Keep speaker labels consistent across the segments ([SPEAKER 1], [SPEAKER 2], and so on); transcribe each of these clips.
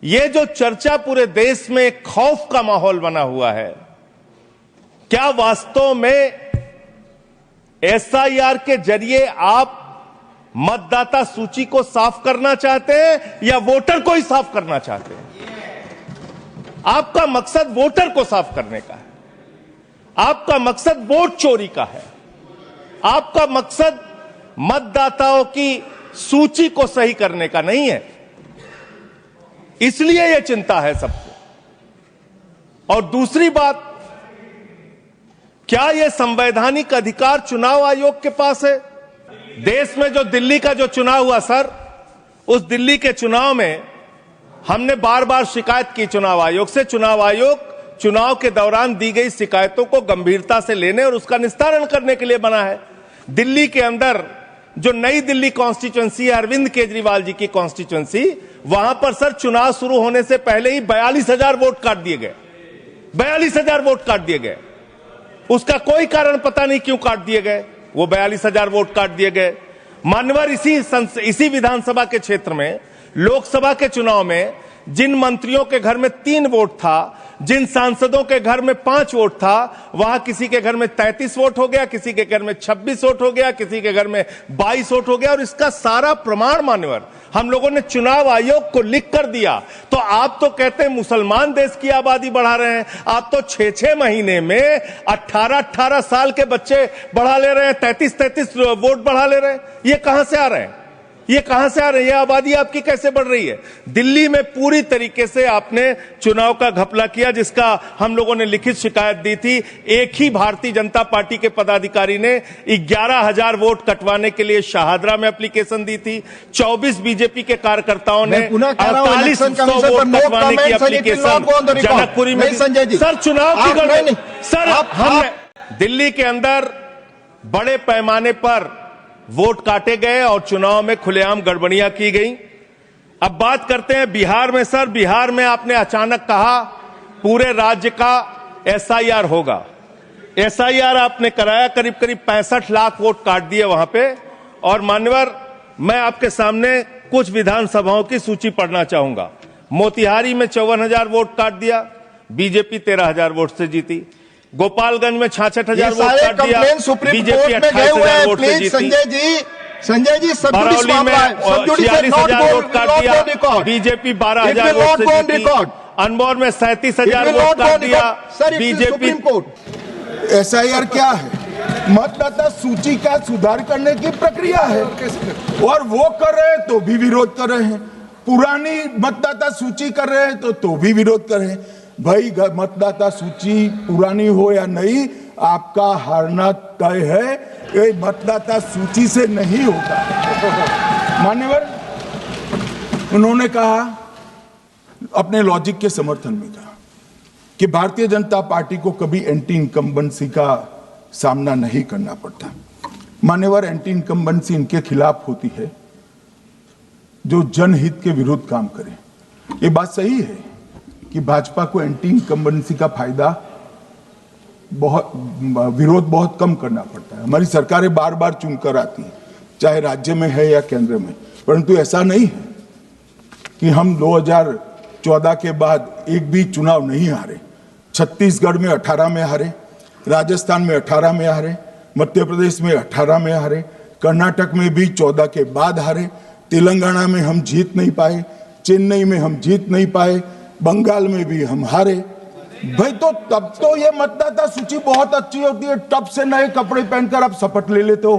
[SPEAKER 1] ये जो चर्चा पूरे देश में एक खौफ का माहौल बना हुआ है, क्या वास्तव में एसआईआर के जरिए आप मतदाता सूची को साफ करना चाहते हैं या वोटर को ही साफ करना चाहते हैं? आपका मकसद वोटर को साफ करने का है, आपका मकसद वोट चोरी का है, आपका मकसद मतदाताओं की सूची को सही करने का नहीं है। इसलिए यह चिंता है सबको। और दूसरी बात, क्या यह संवैधानिक अधिकार चुनाव आयोग के पास है? देश में जो दिल्ली का जो चुनाव हुआ सर, उस दिल्ली के चुनाव में हमने बार बार शिकायत की चुनाव आयोग से। चुनाव आयोग चुनाव के दौरान दी गई शिकायतों को गंभीरता से लेने और उसका निस्तारण करने के लिए बना है। दिल्ली के अंदर जो नई दिल्ली कॉन्स्टिट्यूएंसी है, अरविंद केजरीवाल जी की कॉन्स्टिट्यूएंसी, वहां पर सर चुनाव शुरू होने से पहले ही 42,000 वोट काट दिए गए। 42,000 वोट काट दिए गए। उसका कोई कारण पता नहीं क्यों काट दिए गए, वो 42,000 वोट काट दिए गए। मान्यवर, इसी विधानसभा के क्षेत्र में लोकसभा के चुनाव में जिन मंत्रियों के घर में 3 वोट था, जिन सांसदों के घर में 5 वोट था, वहां किसी के घर में 33 वोट हो गया, किसी के घर में 26 वोट हो गया, किसी के घर में 22 वोट हो गया। और इसका सारा प्रमाण मान्यवर हम लोगों ने चुनाव आयोग को लिख कर दिया। तो आप तो कहते हैं मुसलमान देश की आबादी बढ़ा रहे हैं, आप तो 6-6 महीने में 18-18 साल के बच्चे बढ़ा ले रहे हैं, 33-33 वोट बढ़ा ले रहे हैं। ये कहां से आ रहे हैं? ये कहां से आ रही है? आबादी आपकी कैसे बढ़ रही है? दिल्ली में पूरी तरीके से आपने चुनाव का घपला किया, जिसका हम लोगों ने लिखित शिकायत दी थी। एक ही भारतीय जनता पार्टी के पदाधिकारी ने 11,000 वोट कटवाने के लिए शाहदरा में एप्लीकेशन दी थी। 24 बीजेपी के कार्यकर्ताओं ने 4800 वोट कटवाने की एप्लीकेशन जनकपुरी में। सर चुनाव की गड़बड़ी, सर हमने दिल्ली के अंदर बड़े पैमाने पर वोट काटे गए और चुनाव में खुलेआम गड़बड़ियां की गई। अब बात करते हैं बिहार में। सर बिहार में आपने अचानक कहा पूरे राज्य का एसआईआर होगा। एसआईआर आपने कराया, करीब करीब 65 लाख वोट काट दिए वहां पे। और मान्यवर, मैं आपके सामने कुछ विधानसभाओं की सूची पढ़ना चाहूंगा। मोतिहारी में 54,000 वोट काट दिया, बीजेपी 13,000 वोट से जीती। गोपालगंज में 66,000 वोट काट दिया, बीजेपी 28,000 वोट से जीती।
[SPEAKER 2] संजय जी
[SPEAKER 1] बरौली में 46,000 वोट काट दिया, बीजेपी 12,000 वोट से जीती। अनमोल में 37,000 वोट काट दिया, बीजेपी।
[SPEAKER 2] एसआईआर क्या है? मतदाता सूची का सुधार करने की प्रक्रिया है, और वो कर रहे हैं तो भी विरोध कर रहे हैं। पुरानी मतदाता सूची कर रहे हैं तो भी विरोध कर रहे हैं। भाई, मतदाता सूची पुरानी हो या नहीं, आपका हारना तय है। ये मतदाता सूची से नहीं होता। मान्यवर, उन्होंने कहा, अपने लॉजिक के समर्थन में कहा कि भारतीय जनता पार्टी को कभी एंटी इनकम्बेंसी का सामना नहीं करना पड़ता। मान्यवर, एंटी इनकम्बेंसी इनके खिलाफ होती है जो जनहित के विरुद्ध काम करे। ये बात सही है कि भाजपा को एंटी इनकम्बेंसी का फायदा विरोध बहुत कम करना पड़ता है। हमारी सरकारें बार बार चुनकर आती हैं, चाहे राज्य में है या केंद्र में। परंतु ऐसा नहीं है कि हम 2014 के बाद एक भी चुनाव नहीं हारे। छत्तीसगढ़ में 18 में हारे, राजस्थान में 18 में हारे, मध्य प्रदेश में 18 में हारे, कर्नाटक में भी 14 के बाद हारे, तेलंगाना में हम जीत नहीं पाए, चेन्नई में हम जीत नहीं पाए, बंगाल में भी हम हारे। भाई, तो तब तो ये मतदाता सूची बहुत अच्छी होती है, तब से नए कपड़े पहनकर आप शपथ ले लेते हो।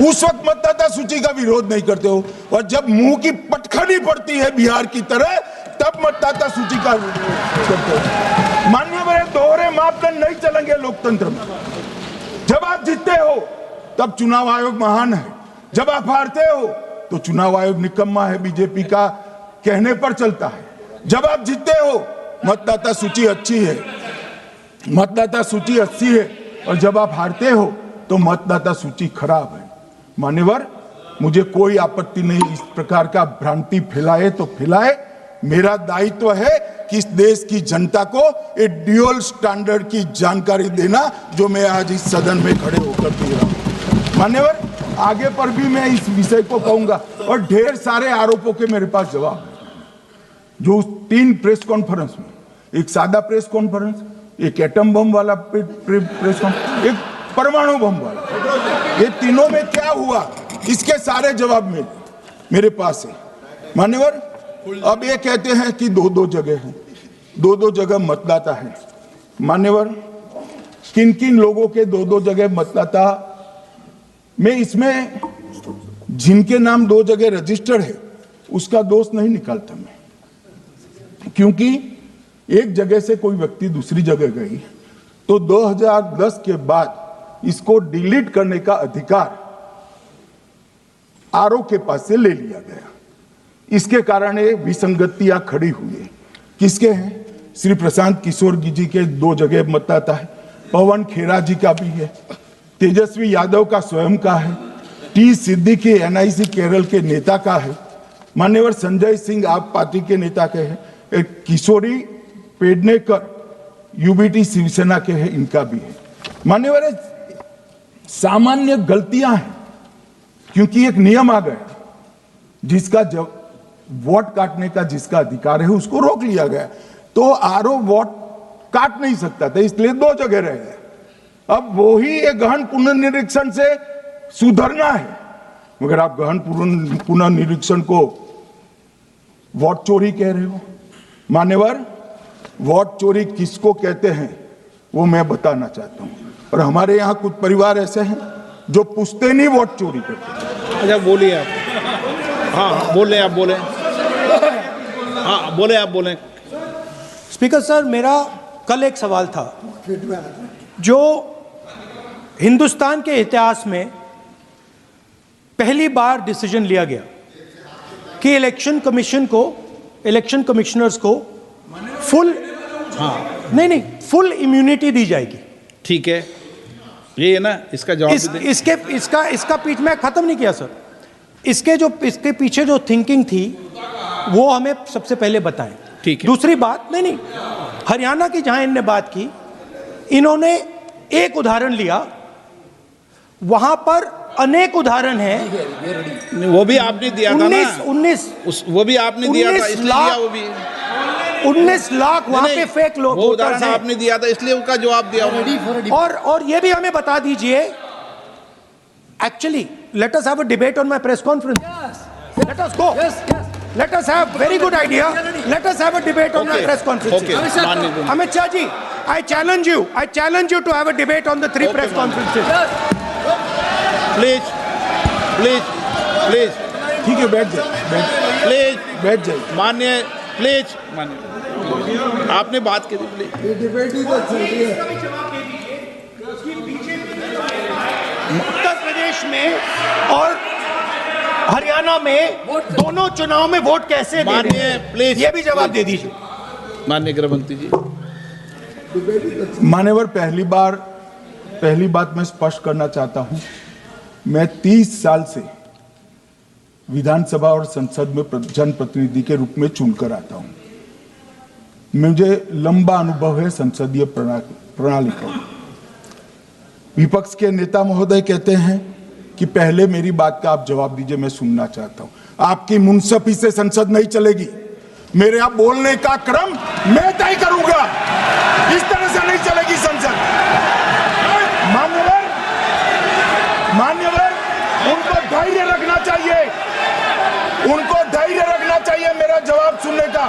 [SPEAKER 2] उस वक्त मतदाता सूची का विरोध नहीं करते हो, और जब मुंह की पटखनी पड़ती है बिहार की तरह, तब मतदाता सूची का विरोध करते हो। माननीय, दोहरे मापदंड नहीं चलेंगे लोकतंत्र में। जब आप जीतते हो तब चुनाव आयोग महान है, जब आप हारते हो तो चुनाव आयोग निकम्मा है, बीजेपी का कहने पर चलता है। जब आप जीतते हो, मतदाता सूची अच्छी है, मतदाता सूची अच्छी है, और जब आप हारते हो तो मतदाता सूची खराब है। मान्यवर, मुझे कोई आपत्ति नहीं, इस प्रकार का भ्रांति फैलाए तो फैलाए। मेरा दायित्व है कि इस देश की जनता को एक ड्यूअल स्टैंडर्ड की जानकारी देना, जो मैं आज इस सदन में खड़े होकर दे रहा हूं। मान्यवर, आगे पर भी मैं इस विषय को कहूंगा और ढेर सारे आरोपों के मेरे पास जवाब है। जो 3 प्रेस कॉन्फ्रेंस में, एक सादा प्रेस कॉन्फ्रेंस, एक एटम बम वाला प्रेस कॉन्फ्रेंस, एक परमाणु बम वाला, ये तीनों में क्या हुआ इसके सारे जवाब मेरे पास है। मान्यवर, अब ये कहते हैं कि 2-2 जगह है, 2-2 जगह मतदाता है। मान्यवर, किन किन लोगों के 2-2 जगह मतदाता, मैं इसमें जिनके नाम 2 जगह रजिस्टर्ड है उसका दोष नहीं निकालता मैं, क्योंकि एक जगह से कोई व्यक्ति दूसरी जगह गई तो 2010 के बाद इसको डिलीट करने का अधिकार आरओ के पास से ले लिया गया। इसके कारण ये विसंगतियां खड़ी हुई है। किसके हैं? श्री प्रशांत किशोर जी के 2 जगह मतदाता है, पवन खेरा जी का भी है, तेजस्वी यादव का स्वयं का है, टी सिद्दीकी एनआईसी केरल के नेता का है, मान्यवर संजय सिंह आप पार्टी के नेता के हैं, एक किशोरी पेडनेकर यूबीटी शिवसेना के हैं, इनका भी है। मान्यवर, सामान्य गलतियां हैं, क्योंकि एक नियम आ गया जिसका जब वोट काटने का जिसका अधिकार है उसको रोक लिया गया, तो आरओ वोट काट नहीं सकता था, इसलिए 2 जगह रह गए। अब वही एक गहन पुनर्निरीक्षण से सुधरना है, मगर आप गहन पुनर्निरीक्षण को वोट चोरी कह रहे हो। मान्यवर, वोट चोरी किसको कहते हैं वो मैं बताना चाहता हूं, और हमारे यहां कुछ परिवार ऐसे हैं जो पूछते नहीं वोट चोरी करते।
[SPEAKER 3] अच्छा, बोलिए आप। हाँ, बोले आप, बोले। हाँ, बोले आप, बोले।
[SPEAKER 4] स्पीकर सर, मेरा कल एक सवाल था। जो हिंदुस्तान के इतिहास में पहली बार डिसीजन लिया गया कि इलेक्शन कमीशन को, इलेक्शन कमिश्नर्स को फुल, हाँ नहीं फुल इम्यूनिटी दी जाएगी।
[SPEAKER 3] ठीक है, ये है ना, इसका जवाब
[SPEAKER 4] इसका पीछे मैं खत्म नहीं किया सर। इसके पीछे जो थिंकिंग थी वो हमें सबसे पहले बताएं।
[SPEAKER 3] ठीक है।
[SPEAKER 4] दूसरी बात, नहीं हरियाणा की जहां इन्होंने बात की, इन्होंने एक उदाहरण लिया, वहां पर अनेक उदाहरण हैं।
[SPEAKER 3] वो भी आपने दिया था ना,
[SPEAKER 4] 19
[SPEAKER 3] वो भी आपने दिया था, इसलिए दिया वो भी।
[SPEAKER 4] 19 लाख वहां पे फेक लोग,
[SPEAKER 3] वो उदाहरण आपने दिया था, इसलिए उसका जवाब दिया।
[SPEAKER 4] और ये भी हमें बता दीजिए, actually let us have a debate on my press conference. Let us go. Let us have very good idea. Let us have a debate on my press conference. Amit Shah ji, I challenge you to have a debate on the 3 press conferences.
[SPEAKER 3] Please.
[SPEAKER 2] ठीक है, बैठ जाइए, बैठ जाइए।
[SPEAKER 3] मान्य, please मान्य, आपने बात की थी, प्लीज।
[SPEAKER 4] उत्तर प्रदेश में और हरियाणा में दोनों चुनाव में वोट कैसे दे रहे हैं,
[SPEAKER 3] प्लीज
[SPEAKER 4] ये भी जवाब दे दीजिए।
[SPEAKER 3] माननीय गृह मंत्री जी।
[SPEAKER 2] मान्यवर, पहली बात मैं स्पष्ट करना चाहता हूं, मैं 30 साल से विधानसभा और संसद में जनप्रतिनिधि के रूप में चुनकर आता हूं। मुझे लंबा अनुभव है संसदीय प्रणाली का। विपक्ष के नेता महोदय कहते हैं कि पहले मेरी बात का आप जवाब दीजिए, मैं सुनना चाहता हूं। आपकी मुनसफी से संसद नहीं चलेगी, मेरे आप बोलने का क्रम मैं तय करूंगा, इस तरह से नहीं चलेगी संसद। मान्यवर, उनको धैर्य रखना चाहिए, मेरा जवाब सुनने का।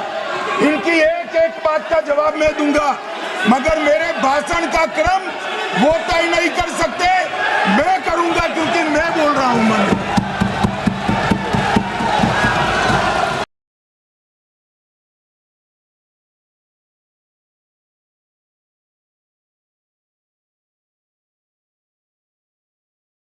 [SPEAKER 2] इनकी एक बात का जवाब मैं दूंगा, मगर मेरे भाषण का क्रम वो तय नहीं कर सकते, मैं करूंगा, क्योंकि मैं बोल रहा हूं।